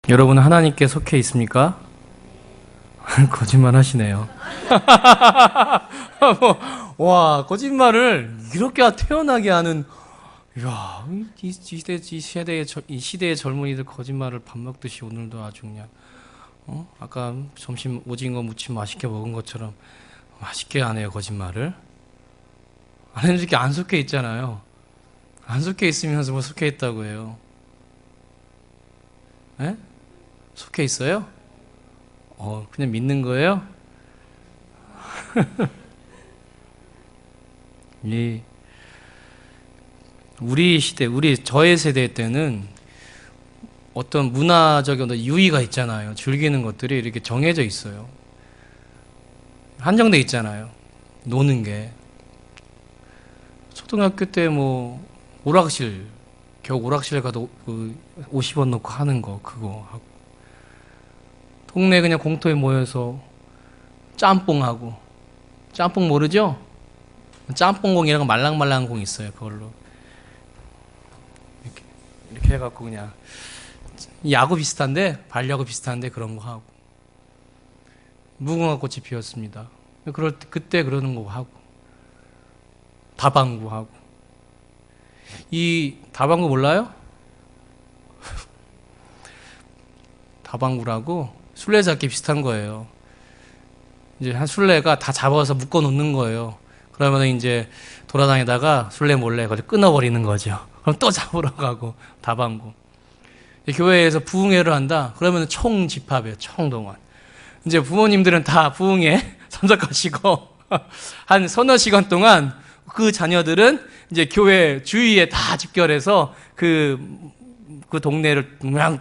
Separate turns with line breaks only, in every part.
여러분 하나님께 속해 있습니까? 거짓말 하시네요. 와, 거짓말을 이렇게 태연하게 하는, 이야, 이 시대의 젊은이들 거짓말을 밥 먹듯이 오늘도 아주 그냥, 아까 점심 오징어 무침 맛있게 먹은 것처럼 맛있게 하네요, 거짓말을. 하나님 이렇게 안 속해 있잖아요. 안 속해 있으면서 뭐 속해 있다고 해요. 예? 속해 있어요? 그냥 믿는 거예요? 우리 시대, 저의 세대 때는 어떤 문화적인 유의가 있잖아요. 즐기는 것들이 이렇게 정해져 있어요. 한정돼 있잖아요. 노는 게. 초등학교 때 오락실, 겨우 오락실 가도 50원 넣고 하는 거, 그거 하고. 동네 그냥 공터에 모여서 짬뽕하고. 짬뽕 모르죠? 짬뽕공이라고 말랑말랑한 공 있어요. 그걸로. 이렇게 해갖고 그냥. 야구 비슷한데, 발야구 비슷한데 그런 거 하고. 무궁화 꽃이 피었습니다. 그때 그러는 거 하고. 다방구 하고. 이 다방구 몰라요? 다방구라고 술래잡기 비슷한 거예요. 이제 한 술래가 다 잡아서 묶어 놓는 거예요. 그러면 이제 돌아다니다가 술래 몰래 그걸 끊어버리는 거죠. 그럼 또 잡으러 가고. 다방구. 교회에서 부흥회를 한다. 그러면 총 집합이에요. 총동원. 이제 부모님들은 다 부흥회 참석하시고 한 서너 시간 동안 그 자녀들은 이제 교회 주위에 다 집결해서 그 동네를 그냥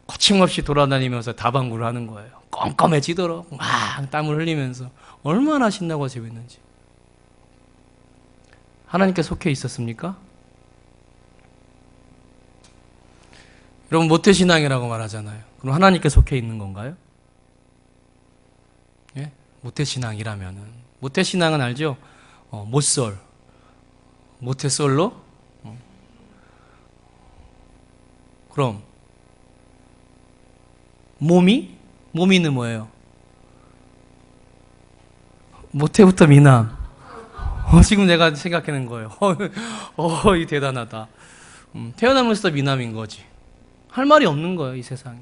거침없이 돌아다니면서 다방구를 하는 거예요. 껌껌해지도록 막 땀을 흘리면서 얼마나 신나고 재밌는지. 하나님께 속해 있었습니까? 여러분 모태신앙이라고 말하잖아요. 그럼 하나님께 속해 있는 건가요? 예? 모태신앙이라면은. 모태신앙은 알죠? 모쏠. 모태솔로? 그럼 모미는 뭐예요? 모태부터 미남. 지금 내가 생각하는 거예요. 이 대단하다. 태어나면서 미남인 거지. 할 말이 없는 거예요, 이 세상에.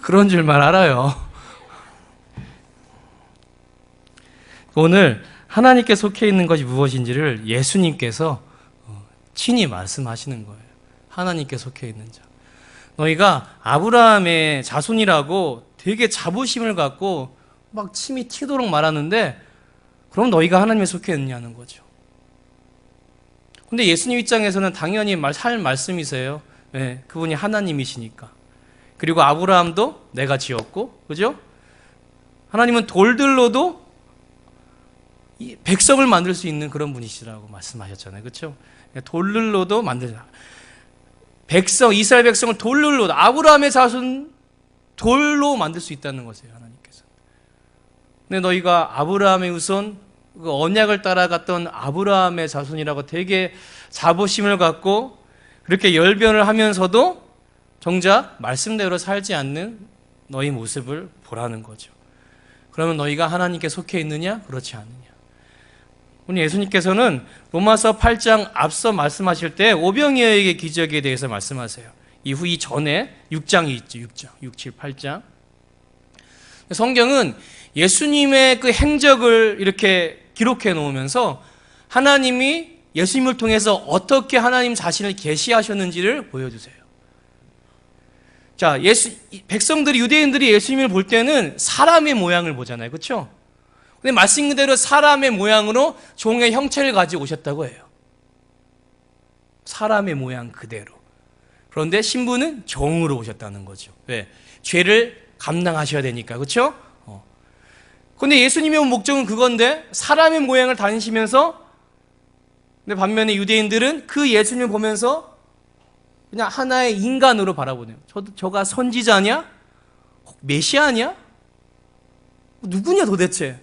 그런 줄만 알아요. 오늘 하나님께 속해 있는 것이 무엇인지를 예수님께서 친히 말씀하시는 거예요. 하나님께 속해 있는 자. 너희가 아브라함의 자손이라고 되게 자부심을 갖고 막 침이 튀도록 말하는데 그럼 너희가 하나님에 속해 있느냐는 거죠. 근데 예수님 입장에서는 당연히 할 말씀이세요. 네, 그분이 하나님이시니까. 그리고 아브라함도 내가 지었고, 그죠? 하나님은 돌들로도 백성을 만들 수 있는 그런 분이시라고 말씀하셨잖아요. 그렇죠? 돌들로도 만들자. 이스라엘 백성을 돌들로, 아브라함의 자손 돌로 만들 수 있다는 것이에요, 하나님께서. 근데 너희가 아브라함의 후손, 그 언약을 따라갔던 아브라함의 자손이라고 되게 자부심을 갖고 그렇게 열변을 하면서도 정작 말씀대로 살지 않는 너희 모습을 보라는 거죠. 그러면 너희가 하나님께 속해 있느냐? 그렇지 않느냐? 오늘 예수님께서는 로마서 8장 앞서 말씀하실 때 오병이어에게 기적에 대해서 말씀하세요. 이후 이전에 6장이 있죠. 6, 7, 8장. 성경은 예수님의 그 행적을 이렇게 기록해 놓으면서 하나님이 예수님을 통해서 어떻게 하나님 자신을 계시하셨는지를 보여주세요. 자, 백성들이, 유대인들이 예수님을 볼 때는 사람의 모양을 보잖아요. 그렇죠? 근데 말씀 그대로 사람의 모양으로 종의 형체를 가지고 오셨다고 해요. 사람의 모양 그대로. 그런데 신부는 종으로 오셨다는 거죠. 왜? 죄를 감당하셔야 되니까. 그렇죠? 근데 예수님의 온 목적은 그건데 사람의 모양을 다니시면서, 근데 반면에 유대인들은 그 예수님을 보면서 그냥 하나의 인간으로 바라보네요. 저가 선지자냐? 메시아냐? 누구냐 도대체?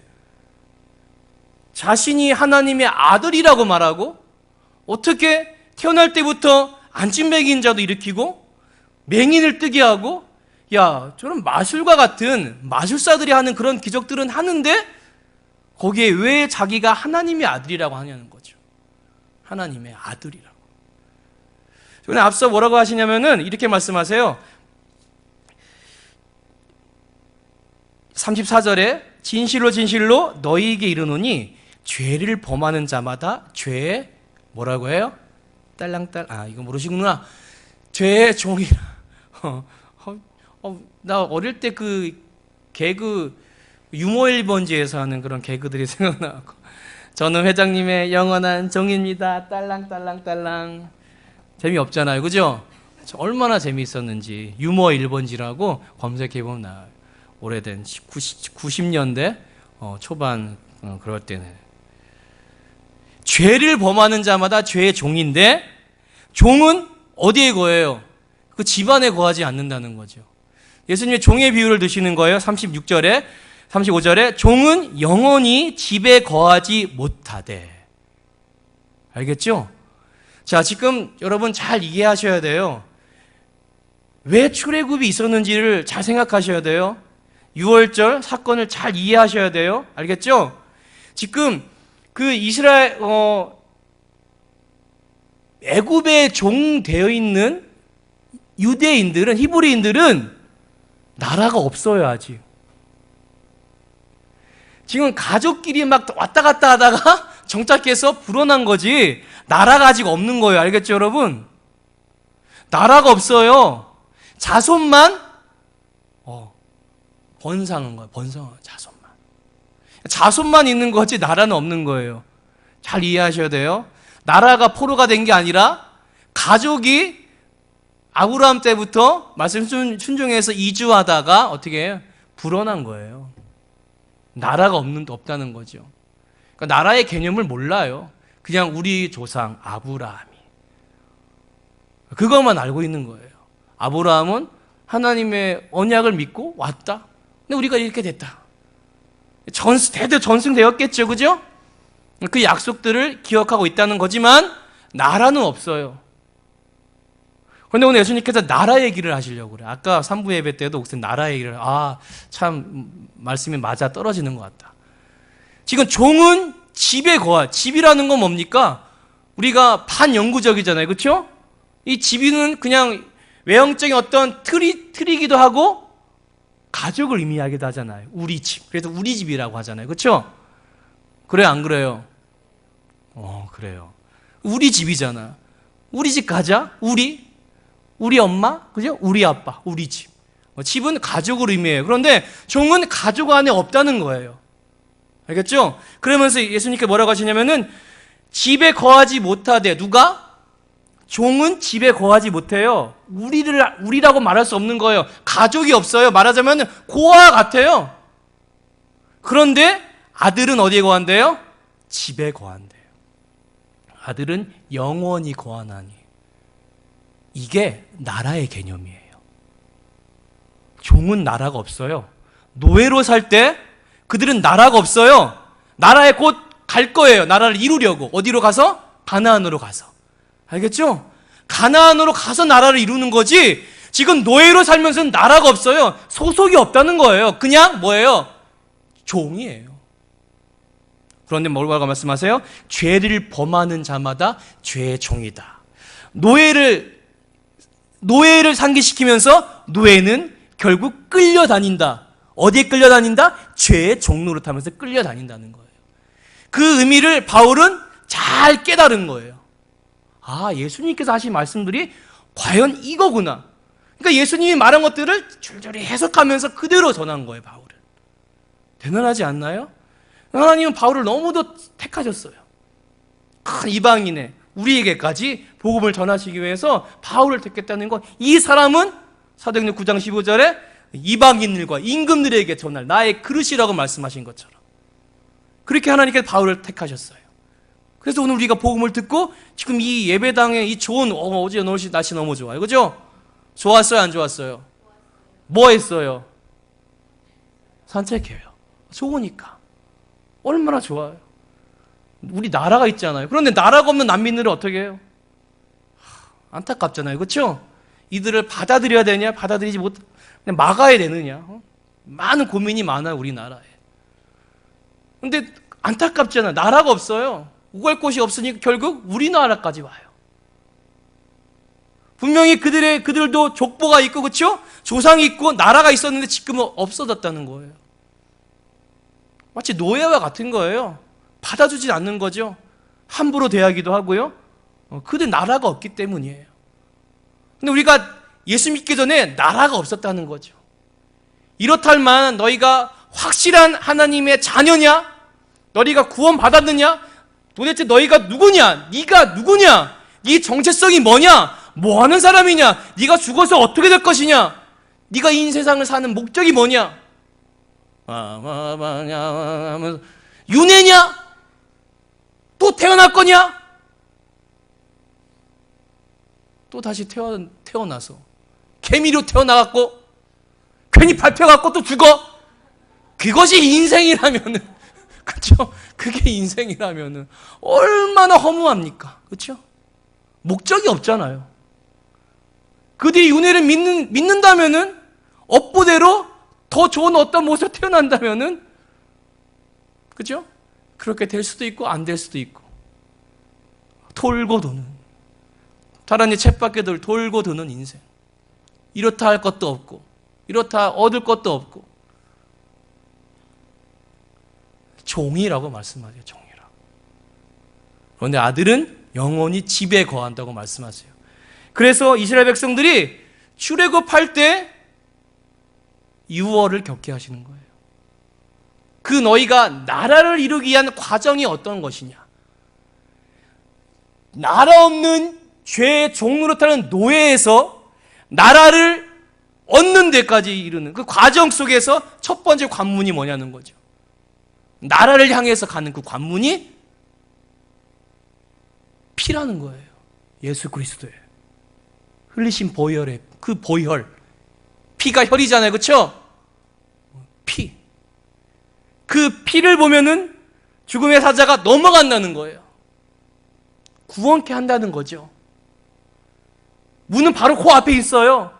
자신이 하나님의 아들이라고 말하고 어떻게 태어날 때부터 안진뱅이인 자도 일으키고 맹인을 뜨게 하고, 야, 저런 마술과 같은 마술사들이 하는 그런 기적들은 하는데 거기에 왜 자기가 하나님의 아들이라고 하냐는 거죠. 하나님의 아들이라고. 그런데 앞서 뭐라고 하시냐면은 이렇게 말씀하세요. 34절에 진실로 진실로 너희에게 이르노니 죄를 범하는 자마다 죄의 뭐라고 해요? 이거 모르시구나. 죄의 종이라. 나 어릴 때 그 개그 유머 1번지에서 하는 그런 개그들이 생각나고, 저는 회장님의 영원한 종입니다. 딸랑딸랑딸랑. 재미없잖아요, 그죠? 얼마나 재미있었는지. 유머 1번지라고 검색해보면 나와요. 오래된 90년대 초반 그럴 때는. 죄를 범하는 자마다 죄의 종인데, 종은 어디에 거해요? 그 집안에 거하지 않는다는 거죠. 예수님이 종의 비유를 드시는 거예요. 36절에 35절에 종은 영원히 집에 거하지 못하되. 알겠죠? 자, 지금 여러분 잘 이해하셔야 돼요. 왜 출애굽이 있었는지를 잘 생각하셔야 돼요. 6월절 사건을 잘 이해하셔야 돼요. 알겠죠? 지금 그 이스라엘 애굽에 종 되어 있는 유대인들은, 히브리인들은 나라가 없어요, 아직. 지금 가족끼리 막 왔다 갔다 하다가 정착해서 불어난 거지, 나라가 아직 없는 거예요. 알겠죠, 여러분? 나라가 없어요. 자손만 번성한 거예요. 자손만. 자손만 있는 거지 나라는 없는 거예요. 잘 이해하셔야 돼요. 나라가 포로가 된 게 아니라 가족이 아브라함 때부터 말씀 순종해서 이주하다가 어떻게 해요? 불어난 거예요. 나라가 없다는 거죠. 그러니까 나라의 개념을 몰라요. 그냥 우리 조상 아브라함이. 그것만 알고 있는 거예요. 아브라함은 하나님의 언약을 믿고 왔다. 근데 우리가 이렇게 됐다. 대대 전승되었겠죠, 그죠? 그 약속들을 기억하고 있다는 거지만 나라는 없어요. 그런데 오늘 예수님께서 나라 얘기를 하시려고 그래요. 아까 3부 예배 때도 혹시 나라 얘기를, 참 말씀이 맞아 떨어지는 것 같다. 지금 종은 집에 집이라는 건 뭡니까? 우리가 반영구적이잖아요, 그렇죠? 이 집이는 그냥 외형적인 어떤 틀이기도 하고 가족을 의미하기도 하잖아요. 우리 집. 그래서 우리 집이라고 하잖아요, 그렇죠? 그래요, 안 그래요? 그래요. 우리 집이잖아. 우리 집 가자. 우리 엄마, 그죠? 우리 아빠, 우리 집. 집은 가족을 의미해요. 그런데 종은 가족 안에 없다는 거예요. 알겠죠? 그러면서 예수님께 뭐라고 하시냐면은 집에 거하지 못하되. 누가? 종은 집에 거하지 못해요. 우리라고 말할 수 없는 거예요. 가족이 없어요. 말하자면 고아와 같아요. 그런데 아들은 어디에 거한대요? 집에 거한대요. 아들은 영원히 거하나니. 이게 나라의 개념이에요. 종은 나라가 없어요. 노예로 살 때 그들은 나라가 없어요. 나라에 곧 갈 거예요. 나라를 이루려고. 어디로 가서? 가나안으로 가서. 알겠죠? 가나안으로 가서 나라를 이루는 거지, 지금 노예로 살면서는 나라가 없어요. 소속이 없다는 거예요. 그냥 뭐예요? 종이에요. 그런데 뭐라고 말씀하세요? 죄를 범하는 자마다 죄의 종이다. 노예를 상기시키면서 노예는 결국 끌려다닌다. 어디에 끌려다닌다? 죄의 종로를 타면서 끌려다닌다는 거예요. 그 의미를 바울은 잘 깨달은 거예요. 예수님께서 하신 말씀들이 과연 이거구나. 그러니까 예수님이 말한 것들을 줄줄이 해석하면서 그대로 전한 거예요, 바울은. 대단하지 않나요? 하나님은 바울을 너무도 택하셨어요. 큰 이방인의 우리에게까지 복음을 전하시기 위해서 바울을 택했다는 것. 이 사람은 사도행전 9장 15절에 이방인들과 임금들에게 전할 나의 그릇이라고 말씀하신 것처럼 그렇게 하나님께서 바울을 택하셨어요. 그래서 오늘 우리가 복음을 듣고 지금 이 예배당에 이 좋은 어제 날씨 너무 좋아요, 그죠? 좋았어요, 안 좋았어요? 뭐 했어요? 산책해요. 좋으니까. 얼마나 좋아요. 우리 나라가 있잖아요. 그런데 나라가 없는 난민들은 어떻게 해요? 안타깝잖아요. 그렇죠? 이들을 받아들여야 되냐, 받아들이지 못, 그냥 막아야 되느냐. 많은 고민이 많아요, 우리나라에. 근데 안타깝잖아요. 나라가 없어요. 오갈 곳이 없으니까 결국 우리나라까지 와요. 분명히 그들도 족보가 있고, 그렇죠? 조상이 있고 나라가 있었는데 지금은 없어졌다는 거예요. 마치 노예와 같은 거예요. 받아주지 않는 거죠. 함부로 대하기도 하고요. 그들 나라가 없기 때문이에요. 근데 우리가 예수 믿기 전에 나라가 없었다는 거죠. 이렇다 할 만한 너희가 확실한 하나님의 자녀냐? 너희가 구원 받았느냐? 도대체 너희가 누구냐? 네가 누구냐? 네 정체성이 뭐냐? 뭐 하는 사람이냐? 네가 죽어서 어떻게 될 것이냐? 네가 이 세상을 사는 목적이 뭐냐? 윤회냐? 또 태어날 거냐? 또 다시 태어나서 개미로 태어나갖고 괜히 밟혀갖고 또 죽어. 그것이 인생이라면은 그렇죠? 그게 인생이라면은 얼마나 허무합니까? 그렇죠? 목적이 없잖아요. 그들이 윤회를 믿는다면은 업보대로 더 좋은 어떤 모습으로 태어난다면은 그렇죠? 그렇게 될 수도 있고 안 될 수도 있고 돌고 도는 다른 쳇바퀴들 돌고 도는 인생. 이렇다 할 것도 없고 이렇다 얻을 것도 없고 종이라고 말씀하세요. 종이라고. 그런데 아들은 영원히 집에 거한다고 말씀하세요. 그래서 이스라엘 백성들이 출애굽할 때 유월을 겪게 하시는 거예요. 그 너희가 나라를 이루기 위한 과정이 어떤 것이냐? 나라 없는 죄의 종노릇하는 노예에서 나라를 얻는 데까지 이르는 그 과정 속에서 첫 번째 관문이 뭐냐는 거죠. 나라를 향해서 가는 그 관문이 피라는 거예요. 예수 그리스도의 흘리신 보혈의 그 보혈, 피가 혈이잖아요, 그렇죠? 피. 그 피를 보면은 죽음의 사자가 넘어간다는 거예요. 구원케 한다는 거죠. 문은 바로 그 앞에 있어요.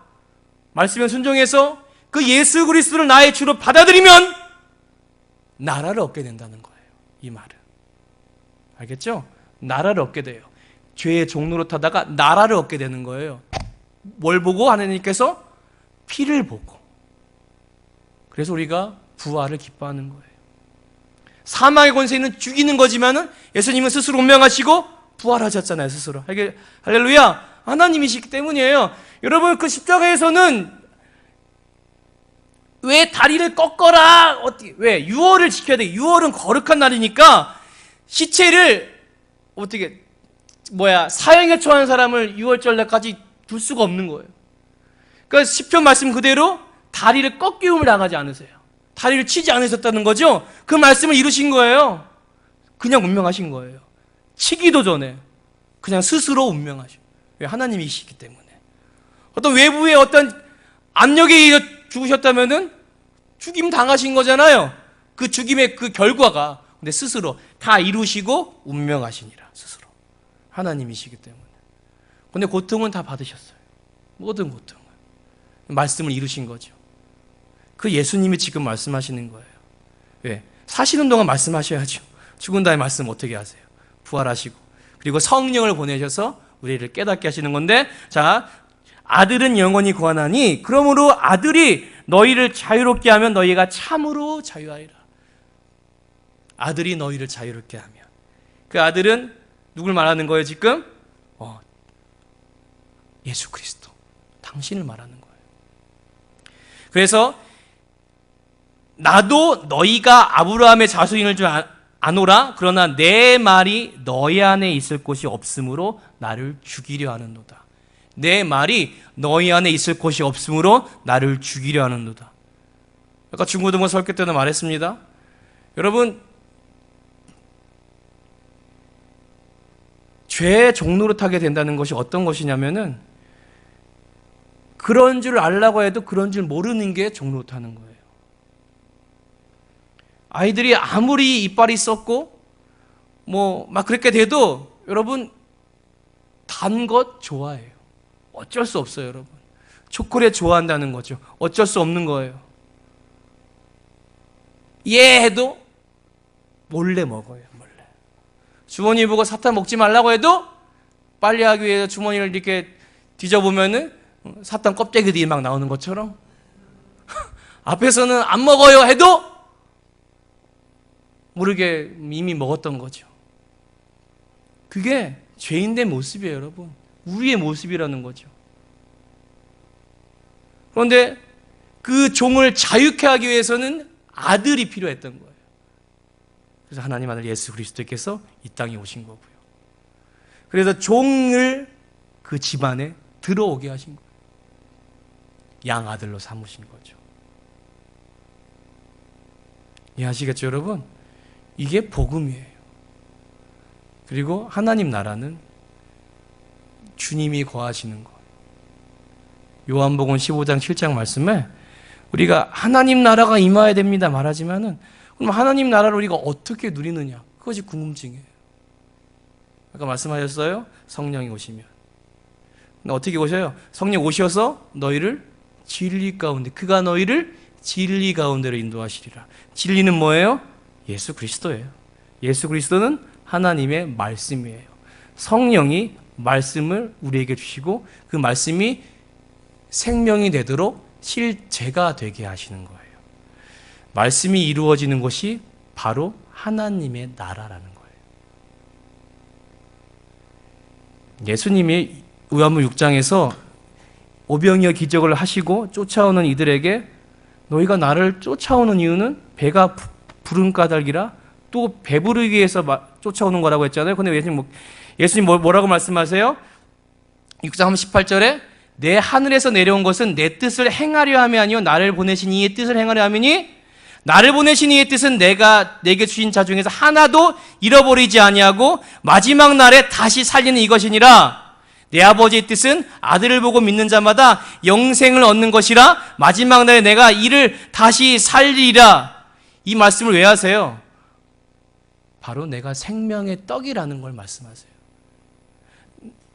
말씀에 순종해서 그 예수 그리스도를 나의 주로 받아들이면 나라를 얻게 된다는 거예요. 이 말은. 알겠죠? 나라를 얻게 돼요. 죄의 종로로 타다가 나라를 얻게 되는 거예요. 뭘 보고? 하나님께서 피를 보고. 그래서 우리가 부활을 기뻐하는 거예요. 사망의 권세는 죽이는 거지만은 예수님은 스스로 운명하시고 부활하셨잖아요, 스스로. 할렐루야. 하나님이시기 때문이에요. 여러분, 그 십자가에서는 왜 다리를 꺾어라? 어떻게? 왜? 유월을 지켜야 돼. 유월은 거룩한 날이니까 시체를 어떻게 사형에 처한 사람을 유월절날까지 둘 수가 없는 거예요. 그러니까 시편 말씀 그대로 다리를 꺾임을 당하지 않으세요. 다리를 치지 않으셨다는 거죠. 그 말씀을 이루신 거예요. 그냥 운명하신 거예요. 치기도 전에 그냥 스스로 운명하셔. 왜? 하나님이시기 때문에. 어떤 외부의 어떤 압력에 의해 죽으셨다면은 죽임 당하신 거잖아요. 그 죽임의 그 결과가. 근데 스스로 다 이루시고 운명하시니라. 스스로. 하나님이시기 때문에. 근데 고통은 다 받으셨어요. 모든 고통을. 말씀을 이루신 거죠. 그 예수님이 지금 말씀하시는 거예요. 왜? 사시는 동안 말씀하셔야죠. 죽은 다음에 말씀 어떻게 하세요? 부활하시고 그리고 성령을 보내셔서 우리를 깨닫게 하시는 건데, 자, 아들은 영원히 구하나니 그러므로 아들이 너희를 자유롭게 하면 너희가 참으로 자유하리라. 아들이 너희를 자유롭게 하면. 그 아들은 누굴 말하는 거예요 지금? 예수 그리스도. 당신을 말하는 거예요. 그래서 나도 너희가 아브라함의 자손인 줄 아노라. 그러나 내 말이 너희 안에 있을 곳이 없으므로 나를 죽이려 하는도다. 내 말이 너희 안에 있을 곳이 없으므로 나를 죽이려 하는도다. 아까 중고등부 설교 때도 말했습니다. 여러분, 죄의 종노릇하게 된다는 것이 어떤 것이냐면은 그런 줄 알라고 해도 그런 줄 모르는 게 종노릇하는 거예요. 아이들이 아무리 이빨이 썩고 막 그렇게 돼도 여러분 단 것 좋아해요. 어쩔 수 없어요, 여러분. 초콜릿 좋아한다는 거죠. 어쩔 수 없는 거예요. 예 해도 몰래 먹어요, 몰래. 주머니 보고 사탕 먹지 말라고 해도 빨리 하기 위해서 주머니를 이렇게 뒤져보면은 사탕 껍데기들이 막 나오는 것처럼 앞에서는 안 먹어요 해도 모르게 이미 먹었던 거죠. 그게 죄인된 모습이에요, 여러분. 우리의 모습이라는 거죠. 그런데 그 종을 자유케 하기 위해서는 아들이 필요했던 거예요. 그래서 하나님 아들 예수 그리스도께서 이 땅에 오신 거고요. 그래서 종을 그 집안에 들어오게 하신 거예요. 양아들로 삼으신 거죠. 이해하시겠죠, 여러분? 이게 복음이에요. 그리고 하나님 나라는 주님이 거하시는 것. 요한복음 15장 7장 말씀에 우리가 하나님 나라가 임해야 됩니다 말하지만은 그럼 하나님 나라를 우리가 어떻게 누리느냐? 그것이 궁금증이에요. 아까 말씀하셨어요? 성령이 오시면. 근데 어떻게 오셔요? 성령 오셔서 너희를 진리 가운데, 그가 너희를 진리 가운데로 인도하시리라. 진리는 뭐예요? 예수 그리스도예요. 예수 그리스도는 하나님의 말씀이에요. 성령이 말씀을 우리에게 주시고 그 말씀이 생명이 되도록 실제가 되게 하시는 거예요. 말씀이 이루어지는 것이 바로 하나님의 나라라는 거예요. 예수님이 요한복음 6장에서 오병이어 기적을 하시고 쫓아오는 이들에게 너희가 나를 쫓아오는 이유는 배가 부른 까닭이라 또 배부르기 위해서 쫓아오는 거라고 했잖아요. 근데 예수님 뭐라고 말씀하세요? 6장 18절에 내 하늘에서 내려온 것은 내 뜻을 행하려 함이 아니요 나를 보내신 이의 뜻을 행하려 함이니 나를 보내신 이의 뜻은 내가 내게 주신 자 중에서 하나도 잃어버리지 아니하고 마지막 날에 다시 살리는 이것이니라. 내 아버지의 뜻은 아들을 보고 믿는 자마다 영생을 얻는 것이라. 마지막 날에 내가 이를 다시 살리리라. 이 말씀을 왜 하세요? 바로 내가 생명의 떡이라는 걸 말씀하세요.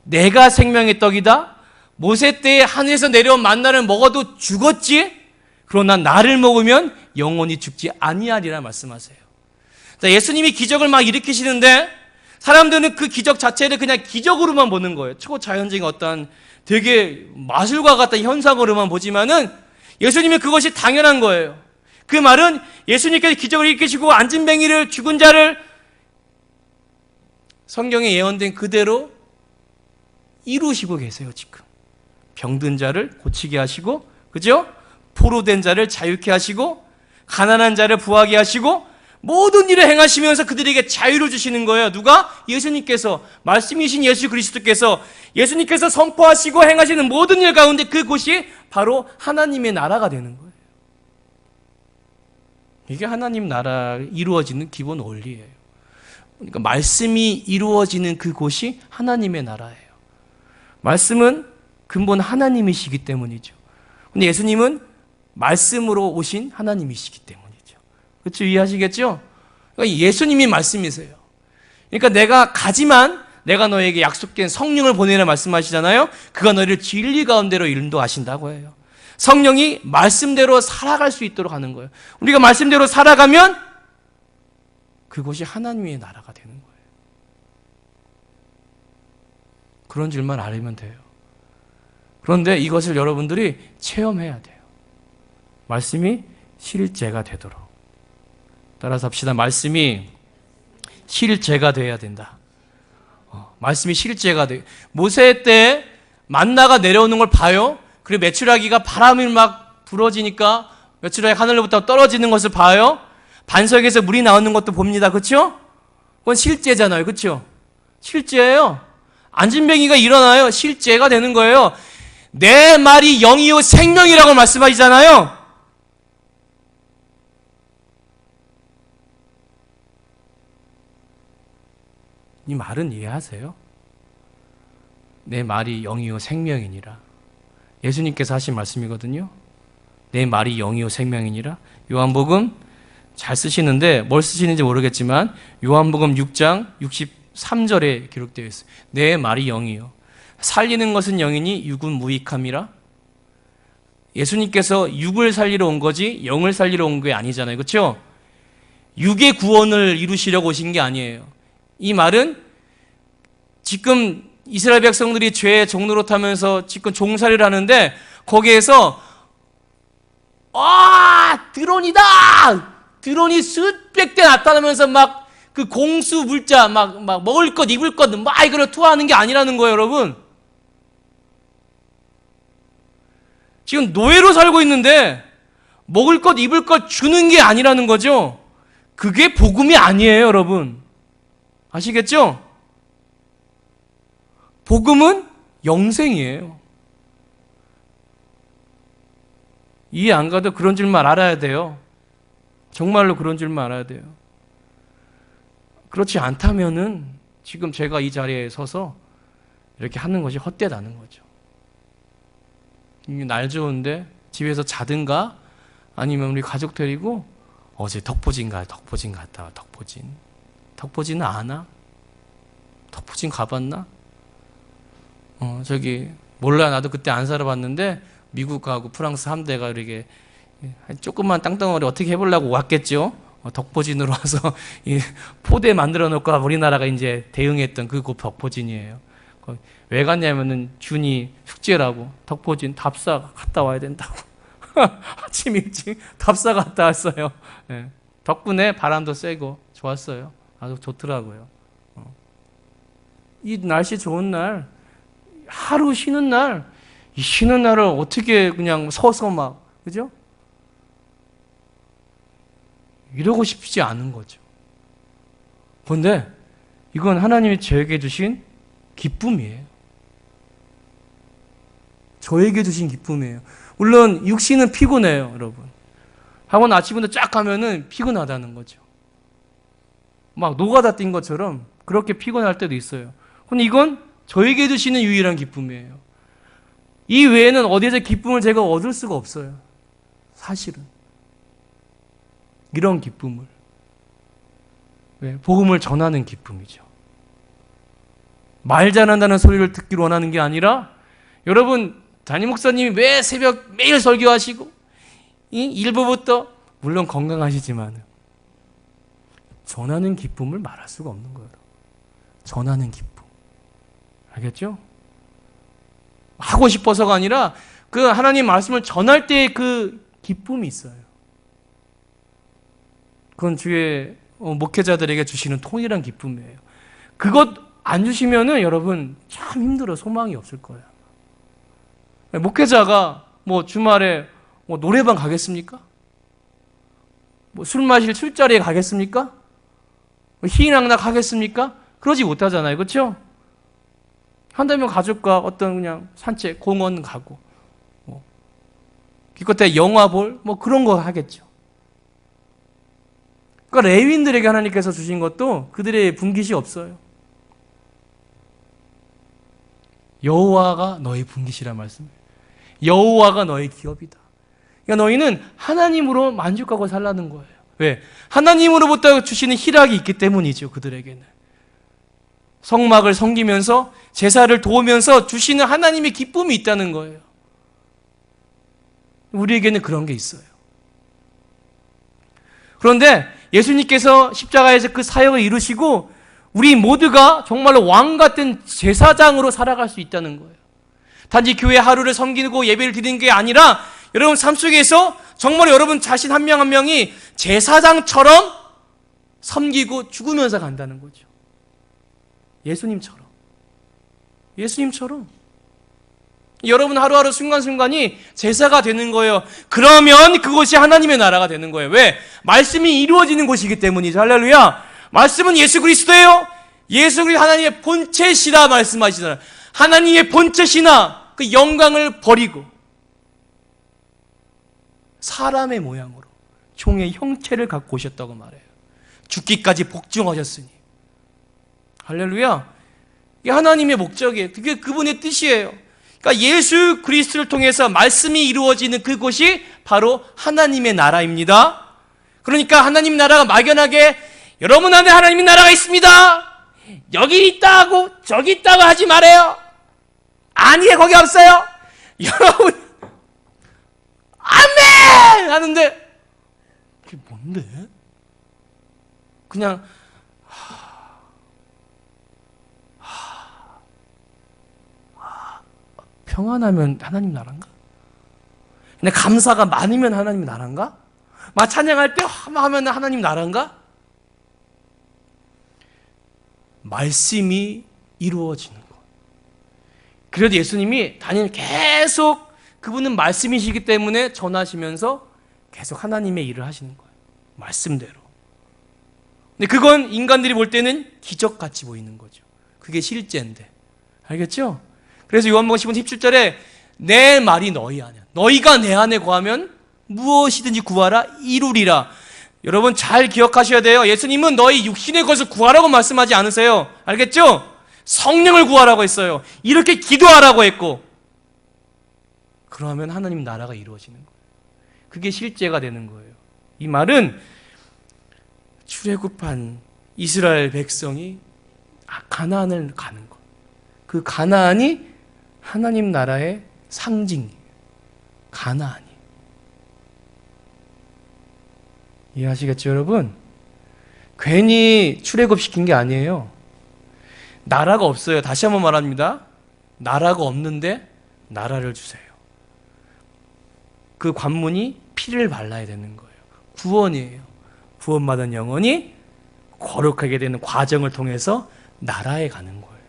내가 생명의 떡이다. 모세 때에 하늘에서 내려온 만나를 먹어도 죽었지. 그러나 나를 먹으면 영원히 죽지 아니하리라 말씀하세요. 예수님이 기적을 막 일으키시는데 사람들은 그 기적 자체를 그냥 기적으로만 보는 거예요. 초자연적인 어떤 되게 마술과 같은 현상으로만 보지만은 예수님은 그것이 당연한 거예요. 그 말은 예수님께서 기적을 일으키시고 안진뱅이를 죽은 자를 성경에 예언된 그대로 이루시고 계세요, 지금. 병든 자를 고치게 하시고, 그죠? 포로된 자를 자유케 하시고, 가난한 자를 부하게 하시고, 모든 일을 행하시면서 그들에게 자유를 주시는 거예요. 누가? 예수님께서, 말씀이신 예수 그리스도께서, 예수님께서 선포하시고 행하시는 모든 일 가운데 그곳이 바로 하나님의 나라가 되는 거예요. 이게 하나님 나라 이루어지는 기본 원리예요. 그러니까 말씀이 이루어지는 그곳이 하나님의 나라예요. 말씀은 근본 하나님이시기 때문이죠. 근데 예수님은 말씀으로 오신 하나님이시기 때문이죠. 그렇죠? 이해하시겠죠? 그러니까 예수님이 말씀이세요. 그러니까 내가 가지만 내가 너에게 약속된 성령을 보내라 말씀하시잖아요. 그가 너희를 진리 가운데로 인도하신다고 해요. 성령이 말씀대로 살아갈 수 있도록 하는 거예요. 우리가 말씀대로 살아가면 그곳이 하나님의 나라가 되는 거예요. 그런 줄만 알면 돼요. 그런데 이것을 여러분들이 체험해야 돼요. 말씀이 실제가 되도록. 따라서 합시다. 말씀이 실제가 돼야 된다. 말씀이 실제가 돼. 모세 때 만나가 내려오는 걸 봐요. 그리고 메추라기가 바람이 막 불어지니까 메추라기 하늘로부터 떨어지는 것을 봐요. 반석에서 물이 나오는 것도 봅니다. 그렇죠? 그건 실제잖아요. 그렇죠? 실제예요. 안진뱅이가 일어나요. 실제가 되는 거예요. 내 말이 영이요 생명이라고 말씀하시잖아요. 이 말은 이해하세요? 내 말이 영이요 생명이니라. 예수님께서 하신 말씀이거든요. 내 말이 영이요 생명이니라. 요한복음 잘 쓰시는데 뭘 쓰시는지 모르겠지만 요한복음 6장 63절에 기록되어 있어요. 내 말이 영이요. 살리는 것은 영이니 육은 무익함이라. 예수님께서 육을 살리러 온 거지 영을 살리러 온 게 아니잖아요. 그렇죠? 육의 구원을 이루시려고 오신 게 아니에요. 이 말은 지금 이스라엘 백성들이 죄의 종로로 타면서 지금 종살이를 하는데 거기에서 드론이다! 드론이 수백 대 나타나면서 막 그 공수 물자 막 먹을 것 입을 것 막 이걸 투하하는 게 아니라는 거예요, 여러분. 지금 노예로 살고 있는데 먹을 것 입을 것 주는 게 아니라는 거죠. 그게 복음이 아니에요, 여러분. 아시겠죠? 복음은 영생이에요. 이해 안 가도 그런 줄만 알아야 돼요. 정말로 그런 줄만 알아야 돼요. 그렇지 않다면은 지금 제가 이 자리에 서서 이렇게 하는 것이 헛되다는 거죠. 날 좋은데 집에서 자든가 아니면 우리 가족 데리고 어제 덕포진 갔다 와. 덕포진은 아나? 덕포진 가봤나? 저기 몰라. 나도 그때 안 살아봤는데 미국하고 프랑스 함대가 이렇게 조금만 땅덩어리 어떻게 해보려고 왔겠죠. 덕포진으로 와서 이 포대 만들어 놓고 우리나라가 이제 대응했던 그 덕포진이에요. 왜 갔냐면은 준이 숙제라고 덕포진 답사 갔다 와야 된다고. 아침 일찍 답사 갔다 왔어요. 네. 덕분에 바람도 쐬고 좋았어요. 아주 좋더라고요. 이 날씨 좋은 날, 하루 쉬는 날, 이 쉬는 날을 어떻게 그냥 서서 막, 그죠? 이러고 싶지 않은 거죠. 그런데 이건 하나님이 저에게 주신 기쁨이에요. 저에게 주신 기쁨이에요. 물론 육신은 피곤해요, 여러분. 학원 아침부터 쫙 가면은 피곤하다는 거죠. 막 노가다 뛴 것처럼 그렇게 피곤할 때도 있어요. 근데 이건 저에게 주시는 유일한 기쁨이에요. 이 외에는 어디에서 기쁨을 제가 얻을 수가 없어요. 사실은. 이런 기쁨을. 왜? 복음을 전하는 기쁨이죠. 말 잘한다는 소리를 듣기를 원하는 게 아니라 여러분 담임 목사님이 왜 새벽 매일 설교하시고 일부부터 물론 건강하시지만 전하는 기쁨을 말할 수가 없는 거예요. 전하는 기쁨. 알겠죠? 하고 싶어서가 아니라 그 하나님 말씀을 전할 때의 그 기쁨이 있어요. 그건 주의 목회자들에게 주시는 통일한 기쁨이에요. 그것 안 주시면은 여러분 참 힘들어. 소망이 없을 거예요. 목회자가 뭐 주말에 뭐 노래방 가겠습니까? 뭐 술 마실 술자리에 가겠습니까? 뭐 희인학락 하겠습니까? 그러지 못하잖아요. 그렇죠? 한다면 가족과 어떤 그냥 산책, 공원 가고 뭐 기껏해 영화 볼 뭐 그런 거 하겠죠. 그러니까 레위인들에게 하나님께서 주신 것도 그들의 분깃이 없어요. 여호와가 너희 분깃이란 말씀이에요. 여호와가 너희 기업이다. 그러니까 너희는 하나님으로 만족하고 살라는 거예요. 왜? 하나님으로부터 주시는 희락이 있기 때문이죠. 그들에게는. 성막을 섬기면서 제사를 도우면서 주시는 하나님의 기쁨이 있다는 거예요. 우리에게는 그런 게 있어요. 그런데 예수님께서 십자가에서 그 사역을 이루시고 우리 모두가 정말로 왕 같은 제사장으로 살아갈 수 있다는 거예요. 단지 교회 하루를 섬기고 예배를 드리는 게 아니라 여러분 삶 속에서 정말 여러분 자신 한 명 한 명이 제사장처럼 섬기고 죽으면서 간다는 거죠. 예수님처럼. 여러분 하루하루 순간순간이 제사가 되는 거예요. 그러면 그것이 하나님의 나라가 되는 거예요. 왜? 말씀이 이루어지는 곳이기 때문이죠. 할렐루야. 말씀은 예수 그리스도예요. 예수 그리스도 하나님의 본체시라 말씀하시잖아요. 하나님의 본체시나 그 영광을 버리고 사람의 모양으로 종의 형체를 갖고 오셨다고 말해요. 죽기까지 복종하셨으니. 할렐루야. 이게 하나님의 목적이에요. 그게 그분의 뜻이에요. 그러니까 예수 그리스도를 통해서 말씀이 이루어지는 그곳이 바로 하나님의 나라입니다. 그러니까 하나님 나라가 막연하게 여러분 안에 하나님의 나라가 있습니다. 여기 있다 하고 저기 있다고 하지 말아요. 아니에요, 거기 없어요. 여러분, 아멘! 하는데, 이게 뭔데? 그냥, 평안하면 하나님 나라인가? 근데 감사가 많으면 하나님 나라인가? 막 찬양할 때 하면 하나님 나라인가? 말씀이 이루어지는 것. 그래도 예수님이 단일 계속 그분은 말씀이시기 때문에 전하시면서 계속 하나님의 일을 하시는 거예요. 말씀대로. 근데 그건 인간들이 볼 때는 기적같이 보이는 거죠. 그게 실제인데. 알겠죠? 그래서 요한복음 10장 17절에 내 말이 너희 안에, 너희가 내 안에 거하면 무엇이든지 구하라 이루리라. 여러분 잘 기억하셔야 돼요. 예수님은 너희 육신의 것을 구하라고 말씀하지 않으세요. 알겠죠? 성령을 구하라고 했어요. 이렇게 기도하라고 했고, 그러면 하나님 나라가 이루어지는 거예요. 그게 실제가 되는 거예요. 이 말은 출애굽한 이스라엘 백성이 가나안을 가는 것. 그 가나안이 하나님 나라의 상징이에요. 가나안이. 이해하시겠죠, 여러분? 괜히 출애굽시킨 게 아니에요. 나라가 없어요. 다시 한번 말합니다. 나라가 없는데 나라를 주세요. 그 관문이 피를 발라야 되는 거예요. 구원이에요. 구원받은 영혼이 거룩하게 되는 과정을 통해서 나라에 가는 거예요.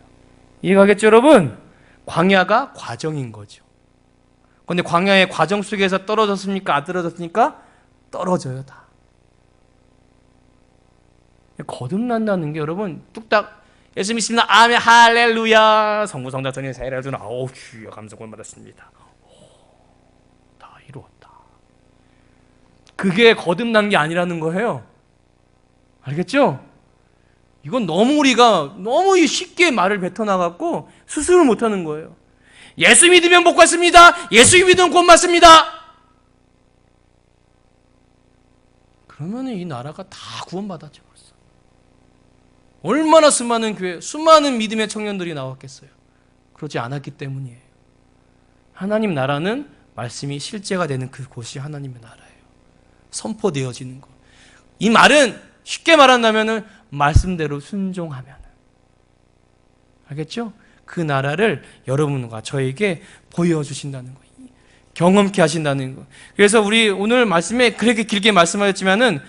이해가겠죠, 여러분? 광야가 과정인 거죠. 그런데 광야의 과정 속에서 떨어졌습니까? 안 떨어졌습니까? 떨어져요, 다. 거듭난다는 게 여러분 뚝딱 예수 믿습니다. 아멘 할렐루야. 성부 성자 성령 세례를 주는 아우 주여 감사를 받았습니다. 다 이루었다. 그게 거듭난 게 아니라는 거예요. 알겠죠? 이건 너무 우리가 너무 쉽게 말을 뱉어나갖고 수습을 못하는 거예요. 예수 믿으면 복 받습니다. 예수 믿으면 곧 받습니다. 그러면 이 나라가 다 구원받았죠. 벌써. 얼마나 수많은 교회, 수많은 믿음의 청년들이 나왔겠어요. 그러지 않았기 때문이에요. 하나님 나라는 말씀이 실제가 되는 그곳이 하나님의 나라예요. 선포되어지는 것. 이 말은 쉽게 말한다면 말씀대로 순종하면, 알겠죠? 그 나라를 여러분과 저에게 보여주신다는 거예요. 경험케 하신다는 거. 그래서 우리 오늘 말씀에 그렇게 길게 말씀하셨지만은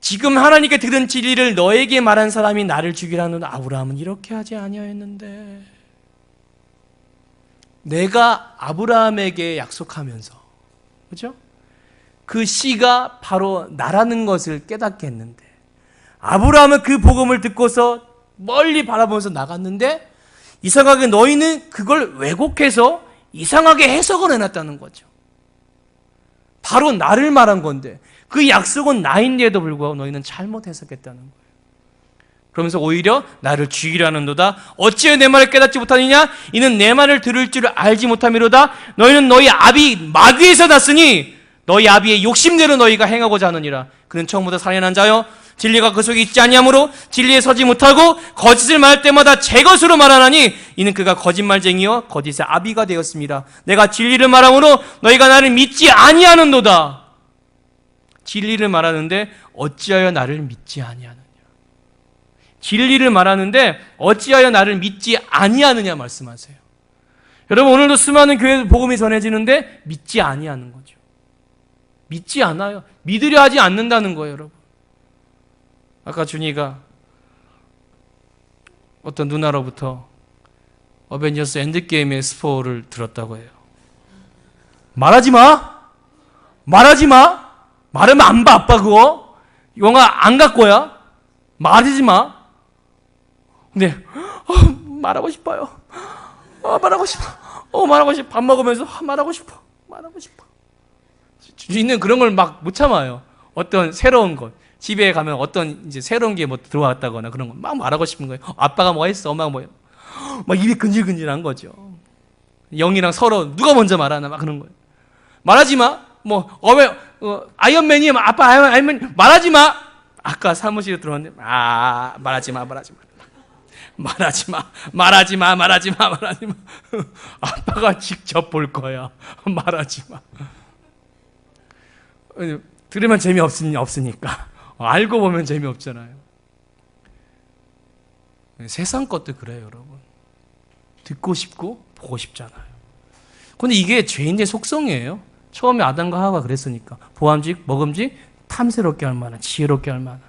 지금 하나님께 들은 진리를 너에게 말한 사람이 나를 죽이라는 아브라함은 이렇게 하지 아니하였는데, 내가 아브라함에게 약속하면서, 그렇죠? 그 씨가 바로 나라는 것을 깨닫게 했는데, 아브라함은 그 복음을 듣고서 멀리 바라보면서 나갔는데, 이상하게 너희는 그걸 왜곡해서 이상하게 해석을 해놨다는 거죠. 바로 나를 말한 건데 그 약속은 나인데도 불구하고 너희는 잘못 해석했다는 거예요. 그러면서 오히려 나를 죽이라는도다. 어찌하여 내 말을 깨닫지 못하느냐? 이는 내 말을 들을 줄 알지 못함이로다. 너희는 너희 아비 마귀에서 났으니 너희 아비의 욕심대로 너희가 행하고자 하느니라. 그는 처음부터 살인한 자요 진리가 그 속에 있지 아니하므로 진리에 서지 못하고 거짓을 말할 때마다 제 것으로 말하나니 이는 그가 거짓말쟁이요 거짓의 아비가 되었습니다. 내가 진리를 말함으로 너희가 나를 믿지 아니하는도다. 진리를 말하는데 어찌하여 나를 믿지 아니하느냐. 진리를 말하는데 어찌하여 나를 믿지 아니하느냐 말씀하세요. 여러분 오늘도 수많은 교회 복음이 전해지는데 믿지 아니하는 거죠. 믿지 않아요. 믿으려 하지 않는다는 거예요, 여러분. 아까 준이가 어떤 누나로부터 어벤져스 엔드게임의 스포를 들었다고 해요. 말하지 마! 말하지 마! 말하면 안 봐, 아빠 그거. 영화 안 갈 거야. 말하지 마. 근데 말하고 싶어요. 말하고 싶어. 말하고 싶어. 밥 먹으면서 말하고 싶어. 말하고 싶어. 준이는 그런 걸 막 못 참아요. 어떤 새로운 것. 집에 가면 어떤 이제 새로운 게 뭐 들어왔다거나 그런 거 막 말하고 싶은 거예요. 아빠가 뭐 했어? 엄마가 뭐 했어? 막 입이 근질근질한 거죠. 영이랑 서로 누가 먼저 말하나 막 그런 거예요. 말하지 마. 뭐 아이언맨이 아빠 아이언맨 말하지 마. 아까 사무실에 들어왔는데 말하지 마. 말하지 마. 말하지 마, 말하지 마, 말하지 마, 말하지 마. 아빠가 직접 볼 거야. 말하지 마. 들으면 재미없으니까. 알고 보면 재미없잖아요. 세상 것도 그래요, 여러분. 듣고 싶고 보고 싶잖아요. 근데 이게 죄인의 속성이에요. 처음에 아담과 하와가 그랬으니까. 보암직, 먹음직, 탐스럽게 할 만한, 지혜롭게 할 만한.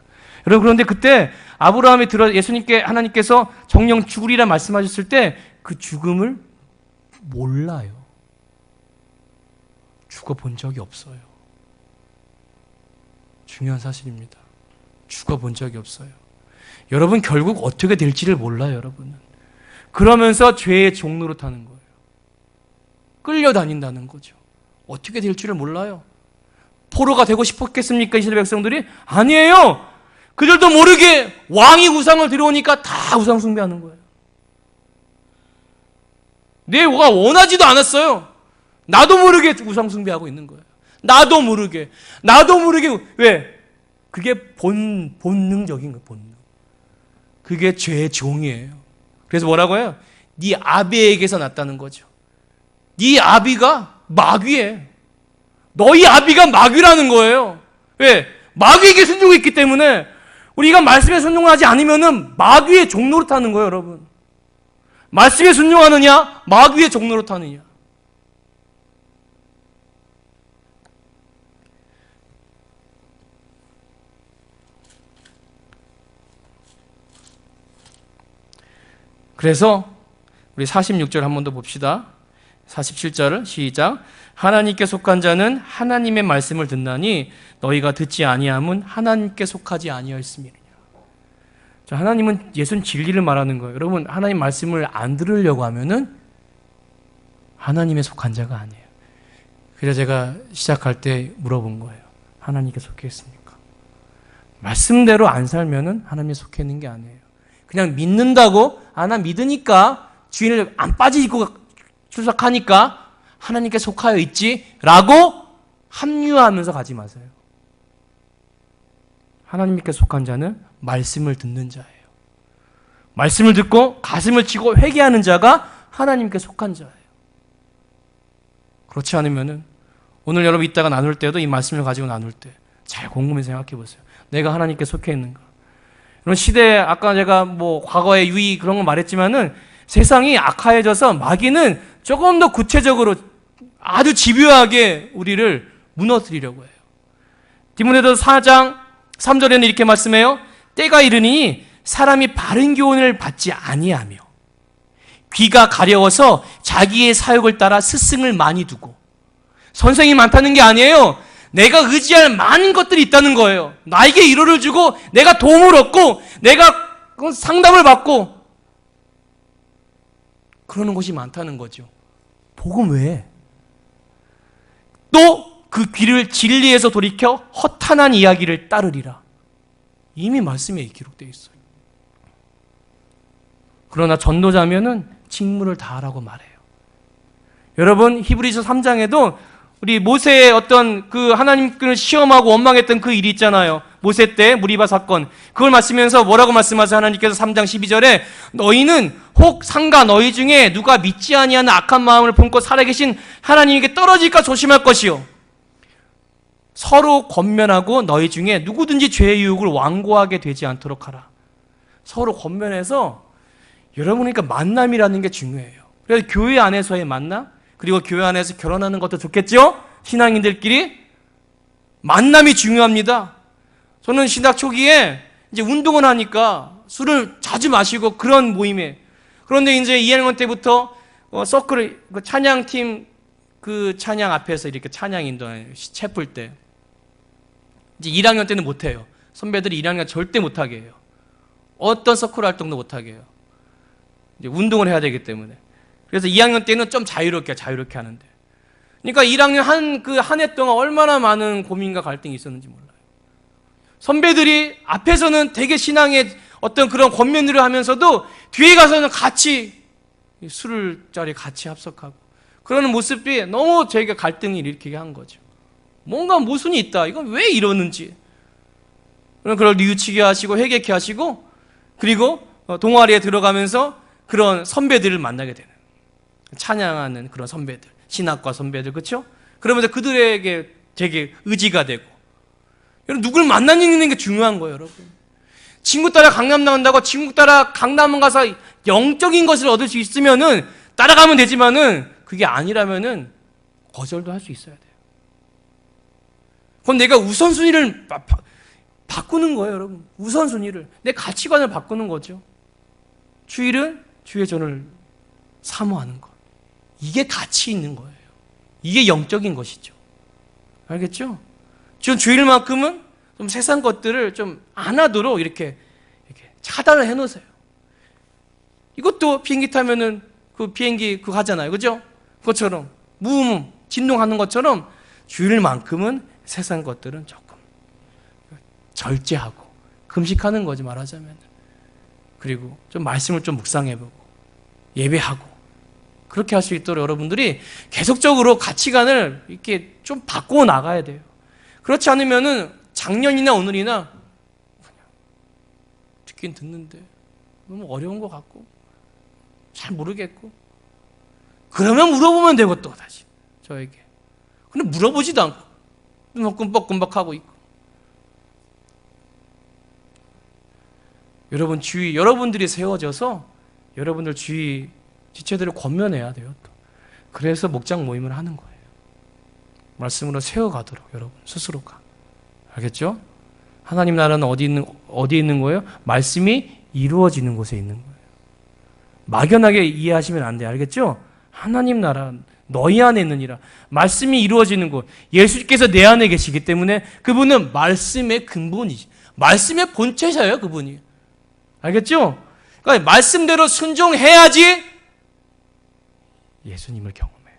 여러분, 그런데 그때 아브라함이 예수님께, 하나님께서 정령 죽으리라 말씀하셨을 때 그 죽음을 몰라요. 죽어본 적이 없어요. 중요한 사실입니다. 죽어본 적이 없어요. 여러분, 결국 어떻게 될지를 몰라요, 여러분은. 그러면서 죄의 종로로 타는 거예요. 끌려다닌다는 거죠. 어떻게 될지를 몰라요. 포로가 되고 싶었겠습니까? 이스라엘 백성들이? 아니에요. 그들도 모르게 왕이 우상을 들여오니까 다 우상 숭배하는 거예요. 내가 원하지도 않았어요. 나도 모르게 우상 숭배하고 있는 거예요. 나도 모르게. 왜? 그게 본능적인 거예요. 본능. 그게 죄의 종이에요. 그래서 뭐라고 해요? 네 아비에게서 났다는 거죠. 네 아비가 마귀에. 너희 아비가 마귀라는 거예요. 왜? 마귀에게 순종했기 때문에 우리가 말씀에 순종하지 않으면은 마귀의 종로로 타는 거예요, 여러분. 말씀에 순종하느냐, 마귀의 종로로 타느냐. 그래서 우리 46절 한 번 더 봅시다. 47절을 시작. 하나님께 속한 자는 하나님의 말씀을 듣나니 너희가 듣지 아니함은 하나님께 속하지 아니하였음이니라. 자, 하나님은 예수는 진리를 말하는 거예요. 여러분, 하나님 말씀을 안 들으려고 하면은 하나님의 속한 자가 아니에요. 그래서 제가 시작할 때 물어본 거예요. 하나님께 속해 있습니까? 말씀대로 안 살면은 하나님에 속해 있는 게 아니에요. 그냥 믿는다고, 나 믿으니까 주인을 안 빠지고 출석하니까 하나님께 속하여 있지라고 합리화하면서 가지 마세요. 하나님께 속한 자는 말씀을 듣는 자예요. 말씀을 듣고 가슴을 치고 회개하는 자가 하나님께 속한 자예요. 그렇지 않으면은 오늘 여러분 이따가 나눌 때도 이 말씀을 가지고 나눌 때 잘 곰곰이 생각해 보세요. 내가 하나님께 속해 있는가? 이런 시대에 아까 제가 과거의 유의 그런 거 말했지만은 세상이 악화해져서 마귀는 조금 더 구체적으로 아주 집요하게 우리를 무너뜨리려고 해요. 디모데전서 4장 3절에는 이렇게 말씀해요. 때가 이르니 사람이 바른 교훈을 받지 아니하며 귀가 가려워서 자기의 사욕을 따라 스승을 많이 두고. 선생이 많다는 게 아니에요. 내가 의지할 많은 것들이 있다는 거예요. 나에게 위로를 주고 내가 도움을 얻고 내가 상담을 받고 그러는 곳이 많다는 거죠. 복음 외에 또 그 귀를 진리에서 돌이켜 허탄한 이야기를 따르리라. 이미 말씀에 기록되어 있어요. 그러나 전도자면은 직무를 다하라고 말해요. 여러분, 히브리서 3장에도 우리 모세의 어떤 그 하나님을 시험하고 원망했던 그 일이 있잖아요. 모세 때 무리바 사건. 그걸 말씀하면서 뭐라고 말씀하세요? 하나님께서 3장 12절에 너희는 혹 상가 너희 중에 누가 믿지 아니하는 악한 마음을 품고 살아계신 하나님에게 떨어질까 조심할 것이요. 서로 권면하고 너희 중에 누구든지 죄의 유혹을 완고하게 되지 않도록 하라. 서로 권면해서 여러분, 그러니까 만남이라는 게 중요해요. 그래서 교회 안에서의 만남, 그리고 교회 안에서 결혼하는 것도 좋겠죠? 신앙인들끼리 만남이 중요합니다. 저는 신학 초기에 이제 운동을 하니까 술을 자주 마시고 그런 모임에, 그런데 이제 2학년 때부터 서클 찬양팀 그 찬양 앞에서 이렇게 찬양 인도하는 채플 때 이제 1학년 때는 못해요. 선배들이 1학년 절대 못하게 해요. 어떤 서클 활동도 못하게 해요. 이제 운동을 해야 되기 때문에. 그래서 2학년 때는 좀 자유롭게 하는데. 그러니까 1학년 한 해 동안 얼마나 많은 고민과 갈등이 있었는지 몰라요. 선배들이 앞에서는 되게 신앙의 어떤 그런 권면들을 하면서도 뒤에 가서는 같이 술을 자리에 같이 합석하고 그러는 모습이 너무 저희가 갈등을 일으키게 한 거죠. 뭔가 모순이 있다. 이건 왜 이러는지. 그럼 그걸 뉘우치게 하시고 회개케 하시고 그리고 동아리에 들어가면서 그런 선배들을 만나게 되는, 찬양하는 그런 선배들, 신학과 선배들, 그렇죠? 그러면서 그들에게 되게 의지가 되고, 여러분 누굴 만나는 게 중요한 거예요, 여러분. 친구 따라 강남 나온다고 친구 따라 강남 가서 영적인 것을 얻을 수 있으면은 따라가면 되지만은 그게 아니라면은 거절도 할 수 있어야 돼요. 그럼 내가 우선순위를 바꾸는 거예요, 여러분. 우선순위를. 내 가치관을 바꾸는 거죠. 주일은 주의 전을 사모하는 것. 이게 가치 있는 거예요. 이게 영적인 것이죠. 알겠죠? 전 주일만큼은 좀 세상 것들을 좀 안 하도록 이렇게 차단을 해 놓으세요. 이것도 비행기 타면은 그 비행기 그거 하잖아요. 그죠? 그것처럼 진동하는 것처럼 주일만큼은 세상 것들은 조금 절제하고 금식하는 거지, 말하자면. 그리고 좀 말씀을 좀 묵상해보고 예배하고 그렇게 할 수 있도록 여러분들이 계속적으로 가치관을 이렇게 좀 바꾸어 나가야 돼요. 그렇지 않으면은 작년이나 오늘이나 그냥 듣긴 듣는데 너무 어려운 것 같고 잘 모르겠고, 그러면 물어보면 되고 또 다시 저에게. 근데 물어보지도 않고 눈 끔뻑끔뻑하고 있고. 여러분 주위, 여러분들이 세워져서 여러분들 주위 지체들을 권면해야 돼요. 또. 그래서 목장 모임을 하는 거예요. 말씀으로 세워가도록 여러분 스스로가. 알겠죠? 하나님 나라는 어디에 있는 거예요? 말씀이 이루어지는 곳에 있는 거예요. 막연하게 이해하시면 안 돼요. 알겠죠? 하나님 나라 너희 안에 있느니라. 말씀이 이루어지는 곳. 예수께서 내 안에 계시기 때문에 그분은 말씀의 근본이지. 말씀의 본체셔요, 그분이. 알겠죠? 그러니까 말씀대로 순종해야지 예수님을 경험해요.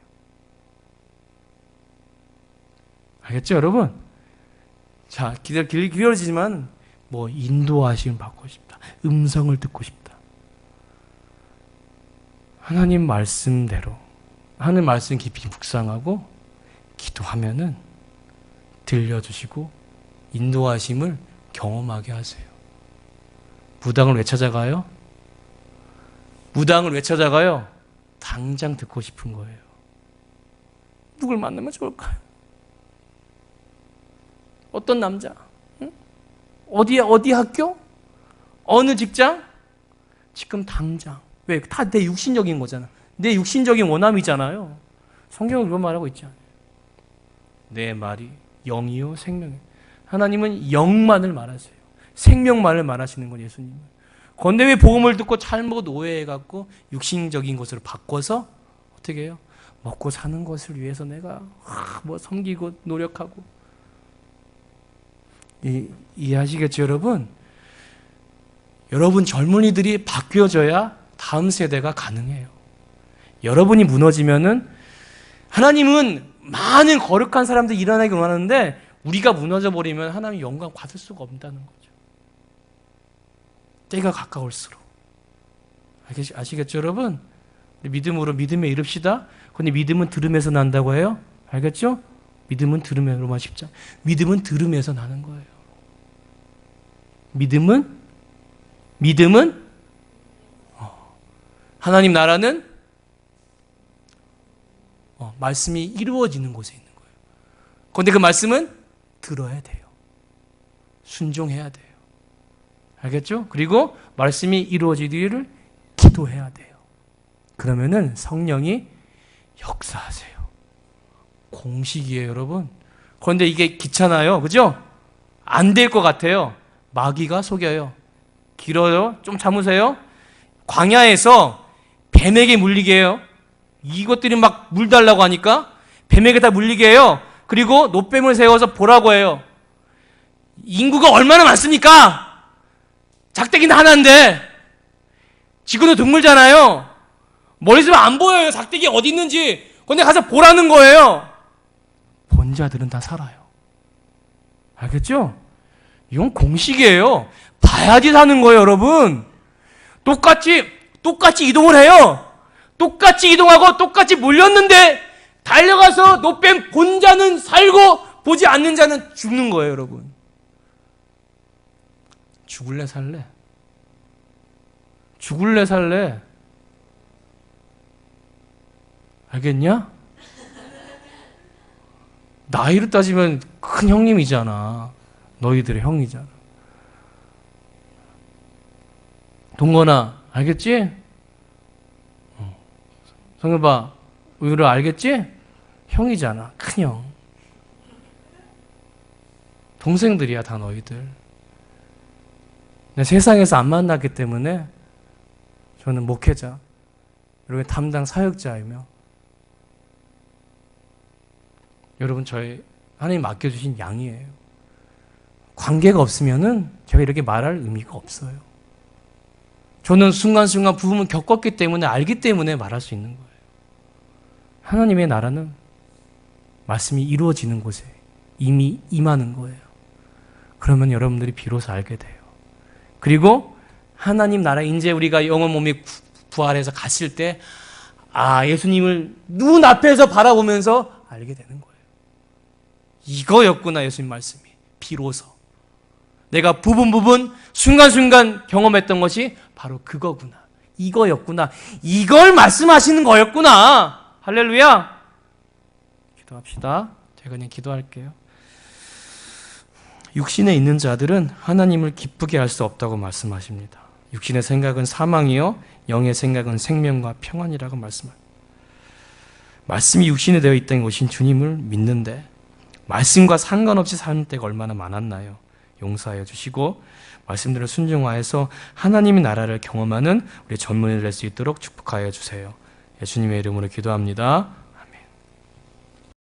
알겠죠, 여러분? 자, 길이 길어지지만 뭐 인도하심을 받고 싶다. 음성을 듣고 싶다. 하나님 말씀대로, 하나님 말씀 깊이 묵상하고 기도하면은 들려주시고 인도하심을 경험하게 하세요. 무당을 왜 찾아가요? 무당을 왜 찾아가요? 당장 듣고 싶은 거예요. 누굴 만나면 좋을까요? 어떤 남자? 응? 어디 학교? 어느 직장? 지금 당장. 왜? 다 내 육신적인 거잖아. 내 육신적인 원함이잖아요. 성경은 그런 말하고 있지 않아요. 내 말이 영이요 생명이요. 하나님은 영만을 말하세요. 생명만을 말하시는 건 예수님은. 그런데 왜 복음을 듣고 잘못 오해해갖고 육신적인 것으로 바꿔서 어떻게 해요? 먹고 사는 것을 위해서 내가 뭐 섬기고 노력하고. 이해하시겠죠, 여러분? 여러분 젊은이들이 바뀌어져야 다음 세대가 가능해요. 여러분이 무너지면은, 하나님은 많은 거룩한 사람들이 일어나기 원하는데 우리가 무너져 버리면 하나님 영광 받을 수가 없다는 거죠. 때가 가까울수록. 아시겠죠, 여러분? 믿음으로 믿음에 이릅시다. 근데 믿음은 들음에서 난다고 해요. 알겠죠? 믿음은 들음에, 로마 10장. 믿음은 들음에서 나는 거예요. 믿음은 하나님 나라는 말씀이 이루어지는 곳에 있는 거예요. 그런데 그 말씀은 들어야 돼요. 순종해야 돼요. 알겠죠? 그리고 말씀이 이루어지기를 기도해야 돼요. 그러면은 성령이 역사하세요. 공식이에요, 여러분. 그런데 이게 귀찮아요. 그죠? 안 될 것 같아요. 마귀가 속여요. 길어요? 좀 참으세요. 광야에서 뱀에게 물리게 해요. 이것들이 막 물 달라고 하니까 뱀에게 다 물리게 해요. 그리고 노뱀을 세워서 보라고 해요. 인구가 얼마나 많습니까? 작대기는 하나인데 지구는 동물잖아요. 머리서 안 보여요. 작대기 어디 있는지. 근데 가서 보라는 거예요. 본 자들은 다 살아요. 알겠죠? 이건 공식이에요. 봐야지 사는 거예요, 여러분. 똑같이 이동을 해요. 똑같이 이동하고 똑같이 몰렸는데 달려가서 노뱀 본 자는 살고 보지 않는 자는 죽는 거예요, 여러분. 죽을래 살래? 죽을래 살래? 알겠냐? 나이로 따지면 큰 형님이잖아. 너희들의 형이잖아. 동건아, 알겠지? 성엽아, 우유를 알겠지? 형이잖아. 큰 형. 동생들이야, 다 너희들. 세상에서 안 만났기 때문에 저는 목회자, 여러분 담당 사역자이며 여러분 저희 하나님 맡겨주신 양이에요. 관계가 없으면은 제가 이렇게 말할 의미가 없어요. 저는 순간순간 부흥을 겪었기 때문에 알기 때문에 말할 수 있는 거예요. 하나님의 나라는 말씀이 이루어지는 곳에 이미 임하는 거예요. 그러면 여러분들이 비로소 알게 돼요. 그리고 하나님 나라 이제 우리가 영혼 몸이 부활해서 갔을 때 예수님을 눈앞에서 바라보면서 알게 되는 거예요. 이거였구나 예수님 말씀이. 비로소 내가 부분 순간순간 경험했던 것이 바로 그거구나. 이거였구나. 이걸 말씀하시는 거였구나. 할렐루야. 기도합시다. 제가 그냥 기도할게요. 육신에 있는 자들은 하나님을 기쁘게 할 수 없다고 말씀하십니다. 육신의 생각은 사망이요 영의 생각은 생명과 평안이라고 말씀합니다. 말씀이 육신에 되어 있다는 것인 주님을 믿는데 말씀과 상관없이 사는 때가 얼마나 많았나요? 용서하여 주시고 말씀대로 순종하여서 하나님의 나라를 경험하는 우리 전문이 될 수 있도록 축복하여 주세요. 예수님의 이름으로 기도합니다.